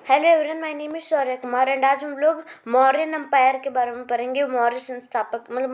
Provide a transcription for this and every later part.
Hello everyone, my name is Shaurya Kumar and आज हम लोग मौर्यन एम्पायर के बारे में पढ़ेंगे। मौर्य संस्थापक मतलब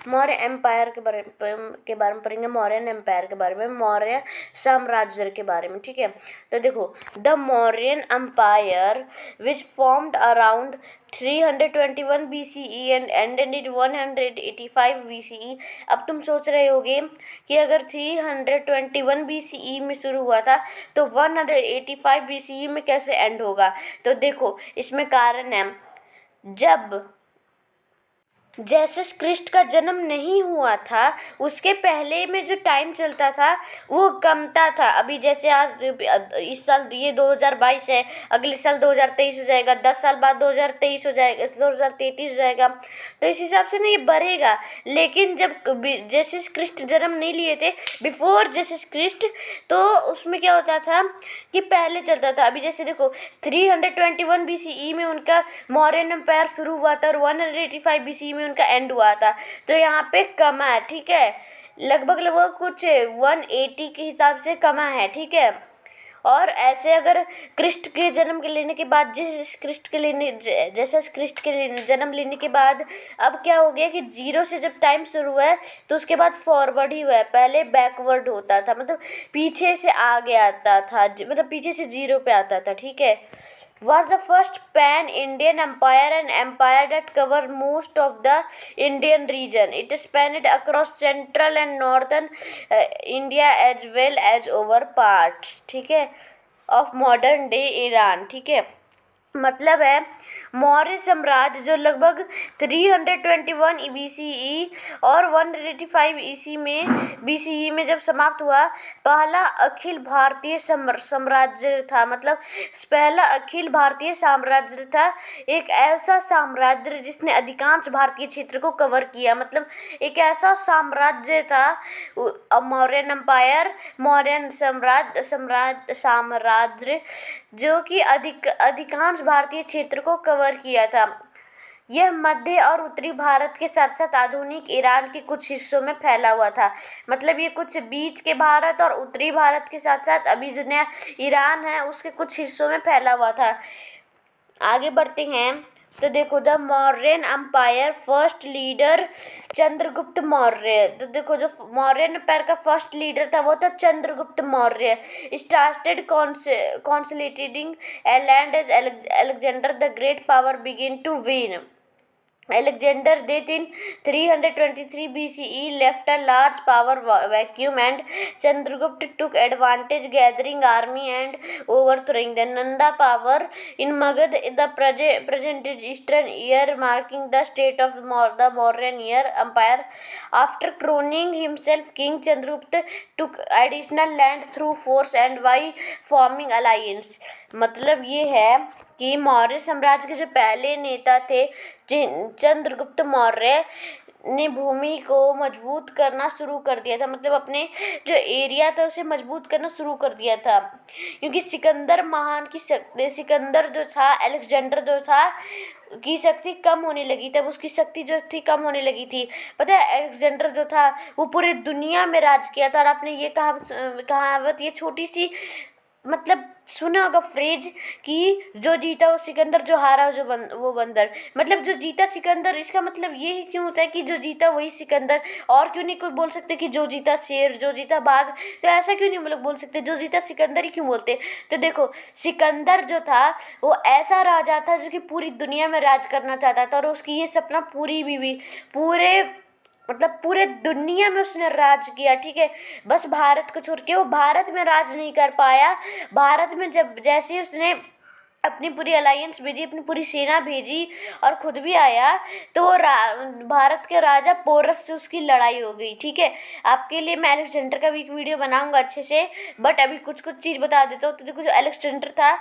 मौर्य एम्पायर के बारे में पढ़ेंगे। मौर्यन एम्पायर के बारे में, मौर्य साम्राज्य के बारे में। ठीक है, तो देखो, the Mauryan empire which formed around 321 BCE and ended in 185 BCE। अब तुम सोच रहे होगे कि अगर 321 BCE में शुरू हुआ था तो 185 BCE में कैसे एंड होगा। तो देखो, इसमें कारण है, जब जेसस क्रिस्ट का जन्म नहीं हुआ था उसके पहले में जो टाइम चलता था वो कमता था। अभी जैसे आज इस साल ये 2022 है, अगले साल 2023 हो जाएगा, 10 साल बाद 2023 हो जाएगा, 2033 हो जाएगा। तो इस हिसाब से ना ये बढ़ेगा। लेकिन जब जेसस क्रिस्ट जन्म नहीं लिए थे, बिफोर जेसस क्रिस्ट, तो उसमें क्या होता था कि पहले चलता था। अभी जैसे देखो, 321 BCE में उनका मौर्यन एम्पायर शुरू हुआ था और 185 BCE में उनका एंड हुआ था। तो यहाँ पे कमा है, ठीक है, लगभग कुछ 180 के हिसाब से कमा है, ठीक है। और ऐसे अगर क्रिस्ट के जन्म के लेने के बाद जेसस क्रिस्ट के जन्म लेने के बाद अब क्या हो गया कि जीरो से जब टाइम शुरू हुआ है तो उसके बाद फॉरवर्ड ही हुआ है। पहले बैकवर्ड होता था, मतलब पीछे से आगे आता था, मतलब पीछे से जीरो पे आता था, ठीक है। Was the first pan-Indian empire, an empire that covered most of the Indian region. It spanned across central and northern India as well as over parts, ठीक है, of modern day Iran, ठीक है। मतलब है, मौर्य साम्राज्य जो लगभग 321 BCE और 185 BCE में जब समाप्त हुआ, पहला अखिल भारतीय साम्राज्य था। मतलब पहला अखिल भारतीय साम्राज्य था, एक ऐसा साम्राज्य जिसने अधिकांश भारतीय क्षेत्र को कवर किया। मतलब एक ऐसा साम्राज्य था मौर्यन एम्पायर, मौर्यन साम्राज्य जो कि अधिकांश भारतीय क्षेत्र को कवर किया था। यह मध्य और उत्तरी भारत के साथ साथ आधुनिक ईरान के कुछ हिस्सों में फैला हुआ था। मतलब ये कुछ बीच के भारत और उत्तरी भारत के साथ साथ अभी जो नया ईरान है उसके कुछ हिस्सों में फैला हुआ था। आगे बढ़ते हैं, तो देखो, the Mauryan empire first leader Chandragupta Maurya. तो देखो, जो मौर्यन एम्पायर का फर्स्ट लीडर था वो था Chandragupta Maurya. Started consolidating a land as Alexander the Great power began to wane. Alexander's death in 323 BCE left a large power vacuum and Chandragupta took advantage, gathering army and overthrowing the Nanda power in Magad, the present eastern year, marking the state of the Mauryan Empire. After crowning himself king, Chandragupta took additional land through force and by forming alliance. मतलब ये है कि मौर्य साम्राज्य के जो पहले नेता थे चंद्रगुप्त मौर्य ने भूमि को मजबूत करना शुरू कर दिया था। मतलब अपने जो एरिया था उसे मजबूत करना शुरू कर दिया था, क्योंकि सिकंदर महान की सिकंदर जो था, अलेक्जेंडर जो था की शक्ति कम होने लगी, तब उसकी शक्ति जो थी कम होने लगी थी। पता है, अलेक्जेंडर जो था वो पूरी दुनिया में राज किया था। और आपने ये कहावत, ये छोटी सी मतलब सुना होगा फ्रेज कि जो जीता वो सिकंदर, जो हारा वो बंदर। मतलब जो जीता सिकंदर, इसका मतलब ये ही क्यों होता है कि जो जीता वही सिकंदर। और क्यों नहीं कोई बोल सकते कि जो जीता शेर, जो जीता बाघ। तो ऐसा क्यों नहीं हम लोग बोल सकते, जो जीता सिकंदर ही क्यों बोलते। तो देखो, सिकंदर जो था वो ऐसा राजा था जो कि पूरी दुनिया में राज करना चाहता था और उसकी ये सपना पूरी भी पूरे दुनिया में उसने राज किया, ठीक है। बस भारत को छोड़ के वो भारत में राज नहीं कर पाया। भारत में जब जैसे उसने अपनी पूरी अलायंस भेजी, अपनी पूरी सेना भेजी और खुद भी आया, तो वो भारत के राजा पोरस से उसकी लड़ाई हो गई, ठीक है। आपके लिए मैं अलेक्जेंडर का भी एक वीडियो बनाऊंगा अच्छे से, बट अभी कुछ चीज़ बता देता हूँ। तो देखो, जो अलेक्जेंडर था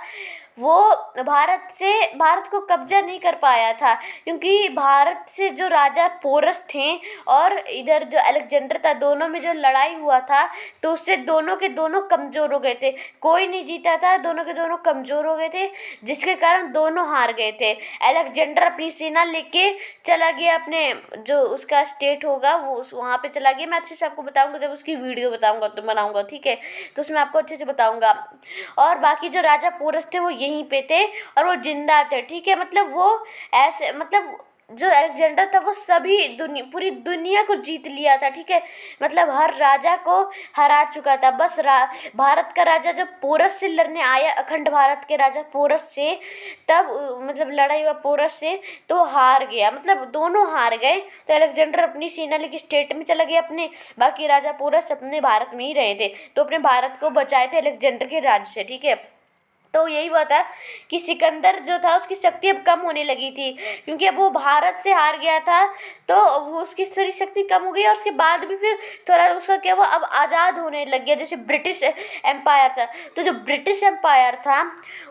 वो भारत को कब्जा नहीं कर पाया था, क्योंकि भारत से जो राजा पोरस थे और इधर जो अलेक्जेंडर था, दोनों में जो लड़ाई हुआ था तो उससे दोनों के दोनों कमज़ोर हो गए थे। कोई नहीं जीता था, दोनों के दोनों कमज़ोर हो गए थे। जिसके कारण दोनों हार गए थे। अलेक्जेंडर अपनी सेना लेके चला गया अपने जो उसका स्टेट होगा वो वहाँ पे चला गया। मैं अच्छे से आपको बताऊंगा जब उसकी वीडियो बताऊंगा तो बनाऊंगा, ठीक है, तो उसमें आपको अच्छे से बताऊंगा। और बाकी जो राजा पोरस थे वो यहीं पे थे और वो जिंदा थे, ठीक है। मतलब वो ऐसे मतलब जो अलेक्जेंडर था वो सभी पूरी दुनिया को जीत लिया था, ठीक है। मतलब हर राजा को हरा चुका था। बस भारत का राजा जब पोरस से लड़ने आया, अखंड भारत के राजा पोरस से, तब मतलब लड़ाई हुआ पोरस से, तो वो हार गया। मतलब दोनों हार गए। तो अलेक्जेंडर अपनी सेना लेके स्टेट में चला गया अपने, बाकी राजा पोरस अपने भारत में ही रहे थे, तो अपने भारत को बचाए थे अलेक्जेंडर के राज से, ठीक है। तो यही हुआ था कि सिकंदर जो था उसकी शक्ति अब कम होने लगी थी, क्योंकि अब वो भारत से हार गया था, तो वो उसकी सारी शक्ति कम हो गई। और उसके बाद भी फिर थोड़ा उसका क्या हुआ, अब आज़ाद होने लग गया। जैसे ब्रिटिश एम्पायर था, तो जो ब्रिटिश एम्पायर था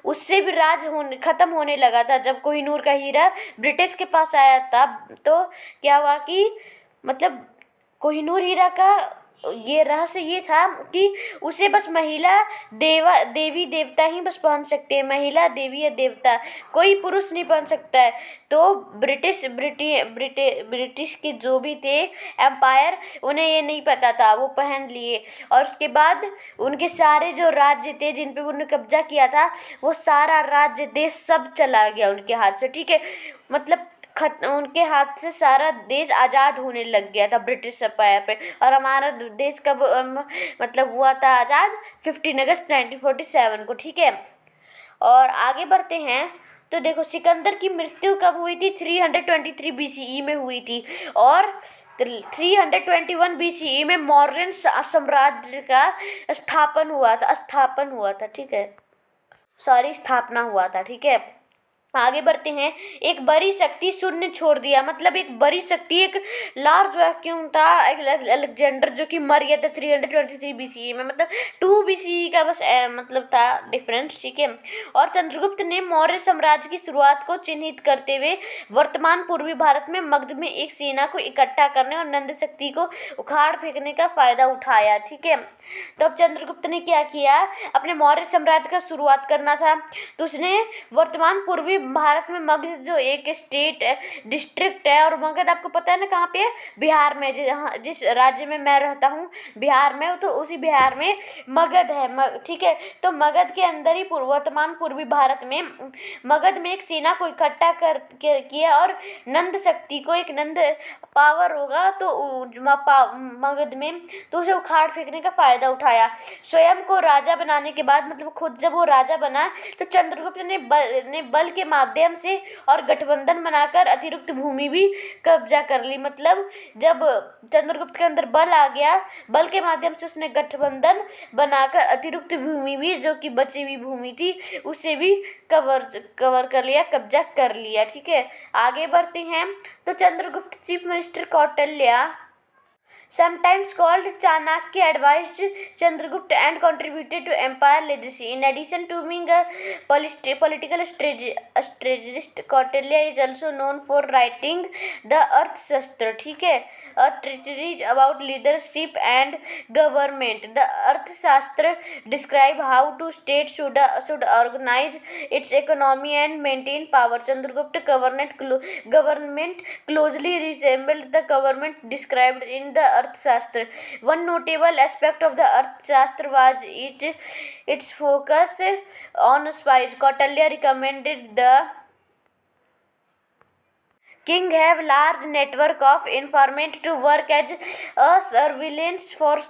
उससे भी राज खत्म होने लगा था। जब कोहिनूर का हीरा ब्रिटिश के पास आया था, तो क्या हुआ कि मतलब कोहिनूर हीरा का ये रहस्य ये था कि उसे बस महिला देवी देवता ही बस पहन सकते हैं, महिला देवी या देवता, कोई पुरुष नहीं पहन सकता है। तो ब्रिटिश के जो भी थे एम्पायर, उन्हें ये नहीं पता था, वो पहन लिए। और उसके बाद उनके सारे जो राज्य थे जिन पे उन्होंने कब्जा किया था, वो सारा राज्य देश सब चला गया उनके हाथ से, ठीक है। मतलब उनके हाथ से सारा देश आज़ाद होने लग गया था ब्रिटिश एम्पायर पे। और हमारा देश कब मतलब हुआ था आज़ाद, 15 अगस्त 1947 को, ठीक है। और आगे बढ़ते हैं तो देखो सिकंदर की मृत्यु कब हुई थी, 323 BCE में हुई थी। और 321 BCE में मौर्यन साम्राज्य का स्थापन हुआ था, ठीक है, सॉरी, स्थापना हुआ था, ठीक है। आगे बढ़ते हैं। एक बड़ी शक्ति शून्य छोड़ दिया, मतलब एक बड़ी शक्ति, एक लार्ज वैक्यूम था, अलेक्जेंडर जो कि मर गया था 323 BCE में, मतलब 2 BCE का बस मतलब था डिफरेंस, ठीक है। और चंद्रगुप्त ने मौर्य साम्राज्य की शुरुआत को चिन्हित करते हुए वर्तमान पूर्वी भारत में मगध में एक सेना को इकट्ठा करने और नंद शक्ति को उखाड़ फेंकने का फायदा उठाया, ठीक है। तो अब चंद्रगुप्त ने क्या किया, अपने मौर्य साम्राज्य का शुरुआत करना था, तो उसने वर्तमान पूर्वी भारत में मगध जो एक स्टेट है, डिस्ट्रिक्ट है, और मगध आपको पता है ना कहाँ पे है, बिहार में। जिस राज्य में मैं रहता हूँ बिहार में, तो उसी बिहार में मगध है, ठीक है। तो मगध के अंदर ही वर्तमान पूर्वी भारत में मगध में एक सेना को इकट्ठा किया और नंद शक्ति को, एक नंद पावर होगा तो मगध में, तो उसे उखाड़ फेंकने का फायदा उठाया। स्वयं को राजा बनाने के बाद, मतलब खुद जब वो राजा बना, तो चंद्रगुप्त ने बल के माध्यम से और गठबंधन बनाकर अतिरिक्त भूमि भी कब्जा कर ली। मतलब जब चंद्रगुप्त के अंदर बल आ गया, बल के माध्यम से उसने गठबंधन बनाकर अतिरिक्त भूमि भी, जो कि बची हुई भूमि थी, उसे भी कवर कर लिया, कब्जा कर लिया, ठीक है। आगे बढ़ते हैं तो Chandragupta chief minister Kautilya, sometimes called Chanakya, advised Chandragupta and contributed to empire legacy. In addition to being a political strategist, Kautilya is also known for writing the Arthashastra, ठीक है, a treatise about leadership and government. The Arthashastra describe how to state should organize its economy and maintain power. Chandragupta government closely resembled the government described in the Arthashastra. One notable aspect of the Arthashastra was its focus on spies. Kautilya recommended the king have large network of informant to work as a surveillance force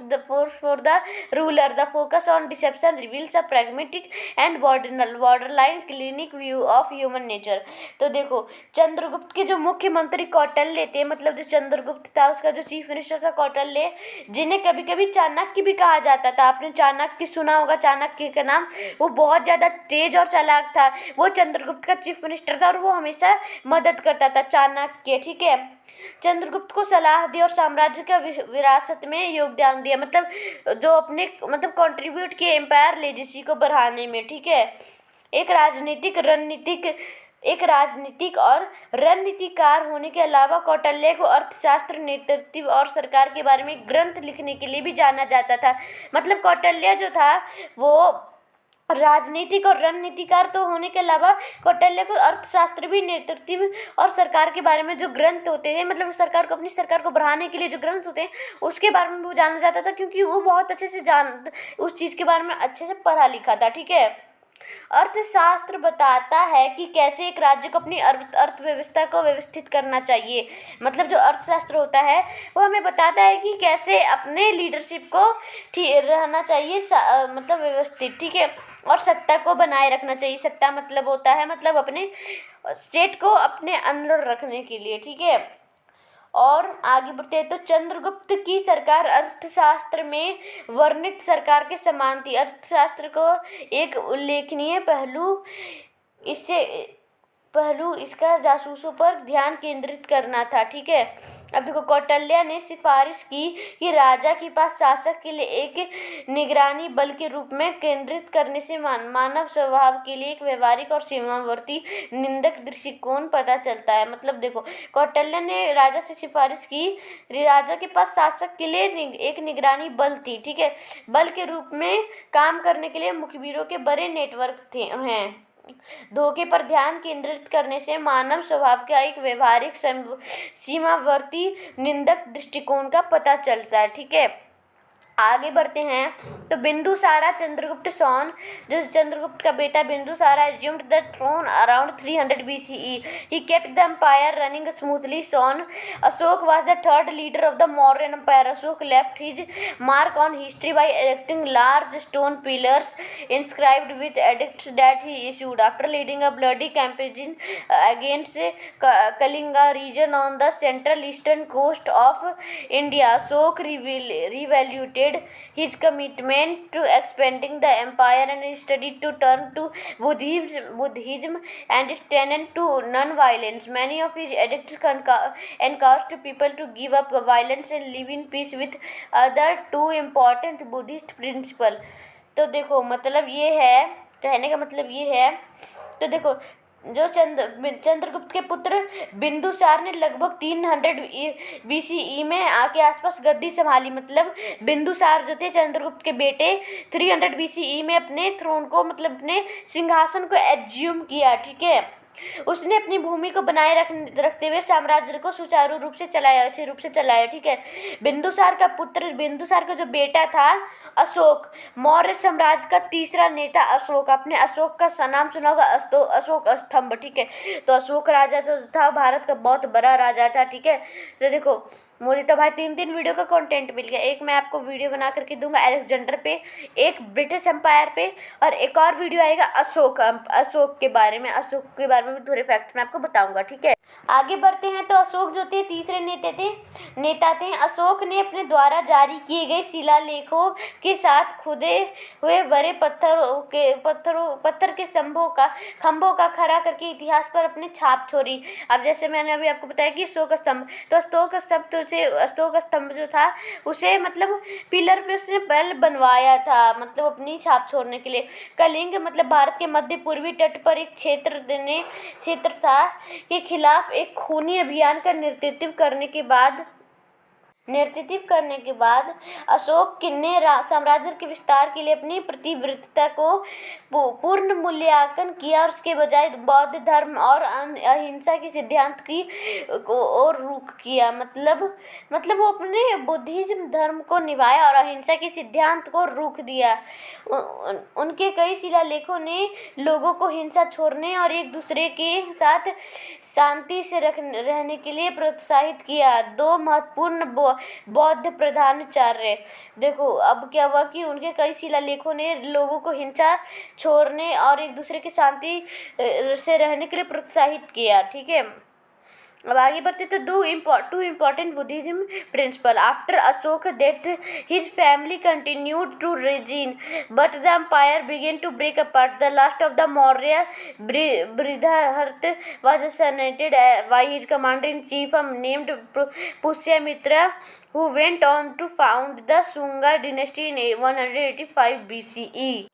for the ruler. The focus on deception reveals a pragmatic and borderline clinic view of human nature. तो देखो चंद्रगुप्त के जो मुख्यमंत्री कौटिल्य थे, मतलब जो चंद्रगुप्त था उसका जो चीफ मिनिस्टर था कौटिल्य, जिन्हें कभी कभी चाणक्य भी कहा जाता था। आपने चाणक्य सुना होगा, चाणक्य का नाम, वो बहुत ज़्यादा तेज और चालाक था। वो चंद्रगुप्त का चीफ मिनिस्टर था और वो हमेशा मदद करता था, चाणक्य, ठीक है। चंद्रगुप्त को सलाह दी और साम्राज्य का विरासत में योगदान दिया, मतलब जो अपने मतलब कंट्रीब्यूट किए एम्पायर लेजेसी को बढ़ाने में, ठीक है। एक राजनीतिक और रणनीतिकार होने के अलावा कौटिल्य को अर्थशास्त्र, नेतृत्व और सरकार के बारे में ग्रंथ लिखने के लिए भी जाना जाता था। मतलब कौटिल्य जो था वो राजनीतिक और रणनीतिकार तो होने के अलावा कौटिल्य को अर्थशास्त्र भी, नेतृत्व और सरकार के बारे में जो ग्रंथ होते हैं, मतलब सरकार को, अपनी सरकार को बढ़ाने के लिए जो ग्रंथ होते हैं उसके बारे में वो जाना जाता था, क्योंकि वो बहुत अच्छे से उस चीज़ के बारे में अच्छे से पढ़ा लिखा था। ठीक है। अर्थशास्त्र बताता है कि कैसे एक राज्य को अपनी अर्थव्यवस्था को व्यवस्थित करना चाहिए। मतलब जो अर्थशास्त्र होता है वो हमें बताता है कि कैसे अपने लीडरशिप को ठीक रहना चाहिए, मतलब व्यवस्थित। ठीक है। और सत्ता को बनाए रखना चाहिए। सत्ता मतलब होता है, मतलब अपने स्टेट को अपने अंदर रखने के लिए। ठीक है। और आगे बढ़ते हैं तो चंद्रगुप्त की सरकार अर्थशास्त्र में वर्णित सरकार के समान थी। अर्थशास्त्र को एक उल्लेखनीय पहलू इसका जासूसों पर ध्यान केंद्रित करना था। ठीक है। अब देखो, कौटिल्य ने सिफारिश की कि राजा के पास शासक के लिए एक निगरानी बल के रूप में केंद्रित करने से मानव स्वभाव के लिए एक व्यवहारिक और सीमावर्ती निंदक दृष्टिकोण पता चलता है। मतलब देखो, कौटिल्य ने राजा से सिफारिश की, राजा के पास शासक के लिए एक निगरानी बल थी। ठीक है। बल के रूप में काम करने के लिए मुखबिरों के बड़े नेटवर्क हैं। धोखे पर ध्यान केंद्रित करने से मानव स्वभाव का एक व्यवहारिक सीमावर्ती निंदक दृष्टिकोण का पता चलता है। ठीक है। आगे बढ़ते हैं तो बिंदुसारा चंद्रगुप्त सॉन, जो चंद्रगुप्त का बेटा Bindusara, assumed the throne around 300 BCE. He kept the empire running smoothly. Son Ashok was the third leader of the Mauryan Empire. Ashok left his mark on history by erecting large stone pillars inscribed with edicts that he issued. After leading a bloody campaign against Kalinga region on the central eastern coast of India, Ashok reevaluated his commitment to expanding the empire and studied to turn to Buddhism and its tenet to non-violence. Many of his edicts encouraged people to give up violence and live in peace with other two important Buddhist principles. तो देखो, मतलब ये है, कहने का मतलब ये है, तो देखो, जो चंद्रगुप्त के पुत्र बिंदुसार ने लगभग 300 BCE में आके आसपास गद्दी संभाली। मतलब बिंदुसार जो थे, चंद्रगुप्त के बेटे, 300 BCE में अपने थ्रोन को, मतलब अपने सिंहासन को एज्यूम किया। ठीक है। उसने अपनी भूमि को बनाए रखते हुए साम्राज्य को सुचारू रूप से चलाया, अच्छे रूप से चलाया। ठीक है। बिंदुसार का पुत्र, बिंदुसार का जो बेटा था अशोक, मौर्य साम्राज्य का तीसरा नेता अशोक, आपने अशोक का नाम सुना होगा, अशोक स्तंभ। ठीक है। तो अशोक राजा तो था, भारत का बहुत बड़ा राजा था। ठीक है। तो देखो, मुझे तो भाई 3 वीडियो का कंटेंट मिल गया। एक मैं आपको वीडियो बना करके दूंगा अलेक्जेंडर पे, एक ब्रिटिश एम्पायर पे, और एक और वीडियो आएगा अशोक के बारे में। अशोक के बारे में भी थोड़े फैक्ट्स मैं आपको बताऊंगा। ठीक है। आगे बढ़ते हैं तो अशोक जो थे तीसरे नेता थे। अशोक ने अपने द्वारा जारी किए गए शिलालेखों के साथ खुदे हुए बड़े पत्थर के खंभों का खड़ा करके इतिहास पर अपने छाप छोड़ी। अब जैसे मैंने अभी आपको बताया कि अशोक स्तंभ, तो अशोक स्तंभ जो था उसे, मतलब पिलर पे उसने पहले बनवाया था, मतलब अपनी छाप छोड़ने के लिए। कलिंग, मतलब भारत के मध्य पूर्वी तट पर एक क्षेत्र था, के खिलाफ एक खूनी अभियान का नेतृत्व करने के बाद अशोक ने साम्राज्य के विस्तार के लिए अपनी प्रतिबद्धता को पूर्ण मूल्यांकन किया और उसके बजाय बौद्ध धर्म और अहिंसा के सिद्धांत की ओर रुख किया। मतलब वो अपने बुद्धिज्म धर्म को निभाया और अहिंसा के सिद्धांत को रुख दिया। उनके कई शिलालेखों ने लोगों को हिंसा छोड़ने और एक दूसरे के साथ शांति से रहने के लिए प्रोत्साहित किया। 2 महत्वपूर्ण बौद्ध प्रधानाचार्य, देखो अब क्या हुआ कि उनके कई शिलालेखों ने लोगों को हिंसा छोड़ने और एक दूसरे के शांति से रहने के लिए प्रोत्साहित किया। ठीक है। अब आगे बढ़ते तो two important Buddhism principle. After Ashoka's death, his family continued to reign, but the empire began to break apart. The last of the Maurya, Brihadaranyaka, was assassinated by his commander-in-chief named Pushyamitra, who went on to found the Shunga dynasty in 185 BCE.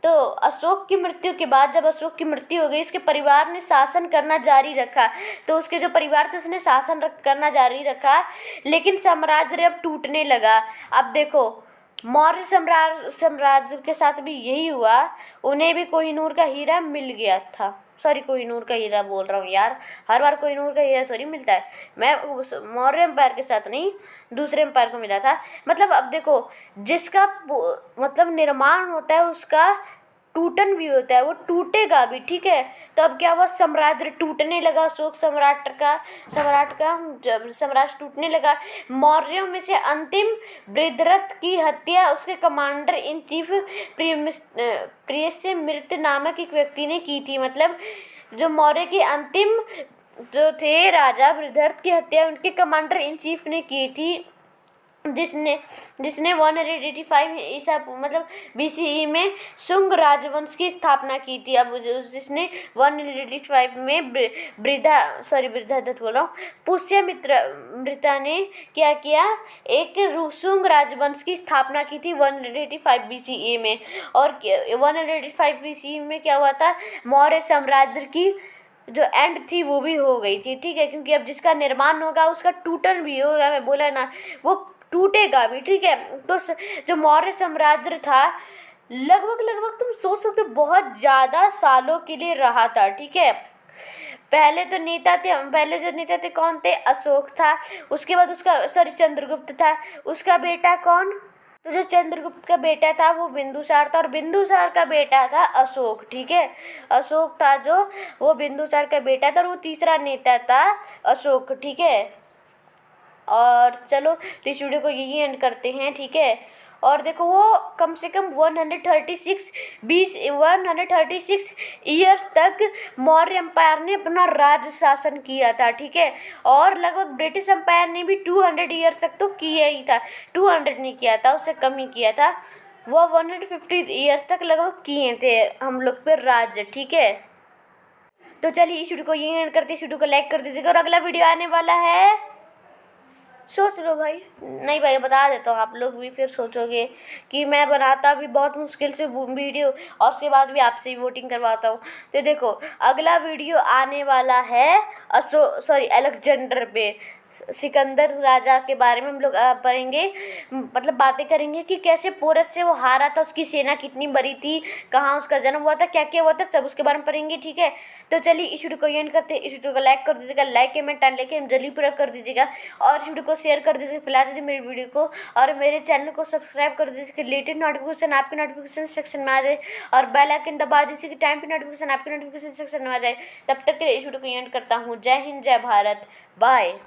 तो अशोक की मृत्यु के बाद, जब अशोक की मृत्यु हो गई, उसके परिवार ने शासन करना जारी रखा। तो उसके जो परिवार थे उसने शासन करना जारी रखा, लेकिन साम्राज्य अब टूटने लगा। अब देखो, मौर्य साम्राज्य के साथ भी यही हुआ। उन्हें भी कोहिनूर का हीरा मिल गया था। सॉरी, कोहिनूर का हीरा बोल रहा हूँ यार, हर बार कोहिनूर का हीरा थोड़ी मिलता है। मैं मौर्य एम्पायर के साथ नहीं, दूसरे एम्पायर को मिला था। मतलब अब देखो, जिसका मतलब निर्माण होता है उसका टूटन भी होता है, वो टूटेगा भी, ठीक है। तो अब क्या हुआ, साम्राज्य टूटने लगा। अशोक सम्राट का जब साम्राज्य टूटने लगा, मौर्यों में से अंतिम बृहद्रथ की हत्या उसके कमांडर इन चीफ प्रियसेमृत नामक एक व्यक्ति ने की थी। मतलब जो मौर्य के अंतिम जो थे राजा बृहद्रथ की हत्या उनके कमांडर इन चीफ ने की थी, जिसने जिसने 185 ईसा मतलब BCE में शुंग राजवंश की स्थापना की थी। अब जिसने 185 में बृहद्रथ बोला पुष्यमित्र ने क्या किया, एक शुंग राजवंश की स्थापना की थी 185 BCE में। और 185 BCE में क्या हुआ था, मौर्य साम्राज्य की जो एंड थी वो भी हो गई थी, ठीक है। क्योंकि अब जिसका निर्माण होगा उसका टूटन भी होगा, मैं बोला ना, वो टूटेगा भी, ठीक है। तो जो मौर्य साम्राज्य था लगभग तुम सोच सकते हो बहुत ज़्यादा सालों के लिए रहा था, ठीक है। पहले जो नेता थे कौन थे, अशोक था। उसके बाद उसका चंद्रगुप्त था। उसका बेटा कौन, तो जो चंद्रगुप्त का बेटा था वो बिंदुसार था, और बिंदुसार का बेटा था अशोक, ठीक है। अशोक था जो, वो बिंदुसार का बेटा था, और वो तीसरा नेता था अशोक, ठीक है। और चलो तो इस वीडियो को यही एंड करते हैं, ठीक है। और देखो वो कम से कम 136 ईयर्स तक मौर्य एम्पायर ने अपना राज शासन किया था, ठीक है। और लगभग ब्रिटिश एम्पायर ने भी 200 ईयर्स तक तो किया ही था, 200 नहीं किया था, उससे कम ही किया था। वो 150 ईयर्स तक लगभग किए थे हम लोग पे राज, ठीक है। तो चलिए इस वीडियो को यही एंड करते हैं। इस वीडियो को लाइक कर दीजिएगा, और अगला वीडियो आने वाला है, सोच लो भाई। नहीं भाई, बता देता हूँ, आप लोग भी फिर सोचोगे कि मैं बनाता भी बहुत मुश्किल से वीडियो, और उसके बाद भी आपसे ही वोटिंग करवाता हूँ। तो देखो अगला वीडियो आने वाला है अलेक्जेंडर पे, सिकंदर राजा के बारे में हम लोग पढ़ेंगे, मतलब बातें करेंगे कि कैसे पोरस से वो हारा था, उसकी सेना कितनी बड़ी थी, कहाँ उसका जन्म हुआ था, क्या क्या हुआ था, सब उसके बारे में पढ़ेंगे, ठीक है। तो चलिए इस वीडियो को एंड करते हैं। इस वीडियो को लाइक कर दीजिएगा, लाइक कमेंट टाइम लेके हम जल्दी पूरा कर दीजिएगा, और इस वीडियो को शेयर कर दीजिएगा, फैला दीजिए मेरे वीडियो को, और मेरे चैनल को सब्सक्राइब कर दीजिए, रिलेटेड नोटिफिकेशन आपके नोटिफिकेशन सेक्शन में आ जाए, और बेल आइकन दबा दीजिए कि टाइम पे नोटिफिकेशन आपके नोटिफिकेशन सेक्शन में आ जाए। तब तक के लिए इस वीडियो को एंड करता हूँ। जय हिंद, जय भारत, बाय।